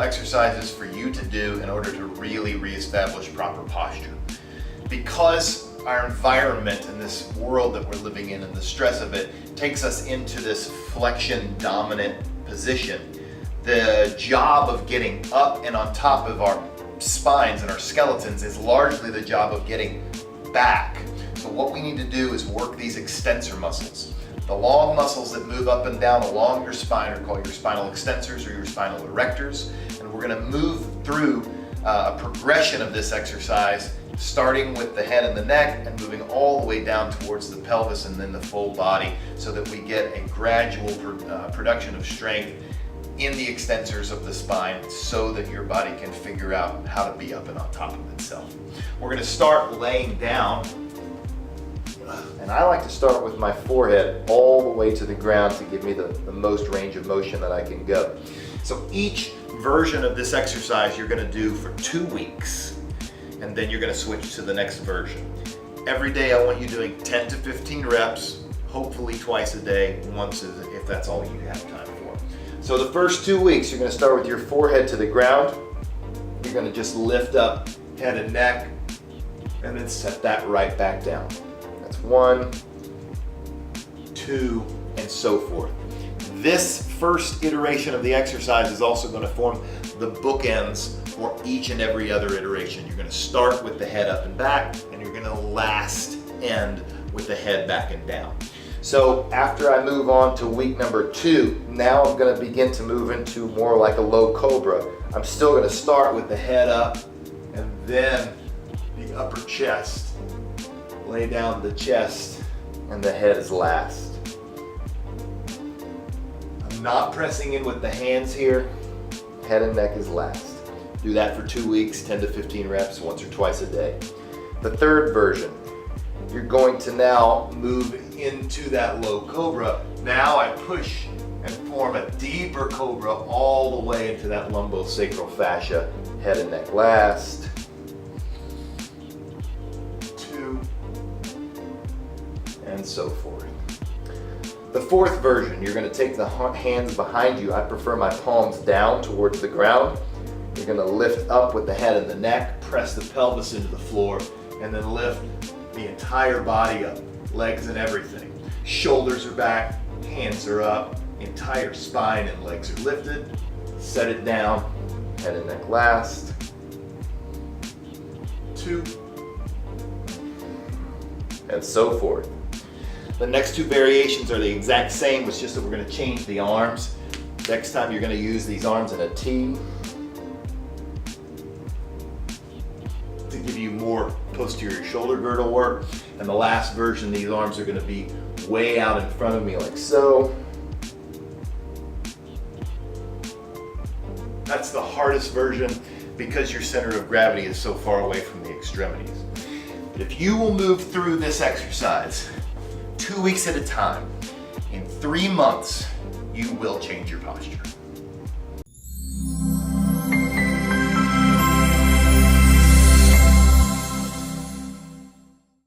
exercises for you to do in order to really reestablish proper posture. Because our environment and this world that we're living in and the stress of it takes us into this flexion dominant position, the job of getting up and on top of our spines and our skeletons is largely the job of getting back. So what we need to do is work these extensor muscles. The long muscles that move up and down along your spine are called your spinal extensors or your spinal erectors. And we're gonna move through a progression of this exercise, starting with the head and the neck and moving all the way down towards the pelvis and then the full body, so that we get a gradual production of strength in the extensors of the spine, so that your body can figure out how to be up and on top of itself. We're gonna start laying down. And I like to start with my forehead all the way to the ground to give me the most range of motion that I can go. So each version of this exercise you're going to do for 2 weeks, and then you're going to switch to the next version. Every day I want you doing 10 to 15 reps, hopefully twice a day, once if that's all you have time for. So the first 2 weeks you're going to start with your forehead to the ground. You're going to just lift up head and neck and then set that right back down. That's 1, 2, and so forth. This first iteration of the exercise is also going to form the bookends for each and every other iteration. You're going to start with the head up and back, and you're going to last end with the head back and down. So after I move on to week number 2, now I'm going to begin to move into more like a low cobra. I'm still going to start with the head up and then the upper chest. Lay down the chest and the head is last. I'm not pressing in with the hands here. Head and neck is last. Do that for 2 weeks, 10 to 15 reps, once or twice a day. The third version, you're going to now move into that low cobra. Now I push and form a deeper cobra all the way into that lumbosacral fascia. Head and neck last. 2, and so forth. The fourth version, you're going to take the hands behind you. I prefer my palms down towards the ground. You're going to lift up with the head and the neck, press the pelvis into the floor, and then lift the entire body up, legs and everything. Shoulders are back, hands are up, entire spine and legs are lifted. Set it down, head and neck last. 2, and so forth. The next 2 variations are the exact same, it's just that we're going to change the arms. Next time you're going to use these arms in a T to give you more posterior shoulder girdle work. And the last version, these arms are going to be way out in front of me like so. That's the hardest version because your center of gravity is so far away from the extremities. But if you will move through this exercise 2 weeks at a time, in 3 months, you will change your posture.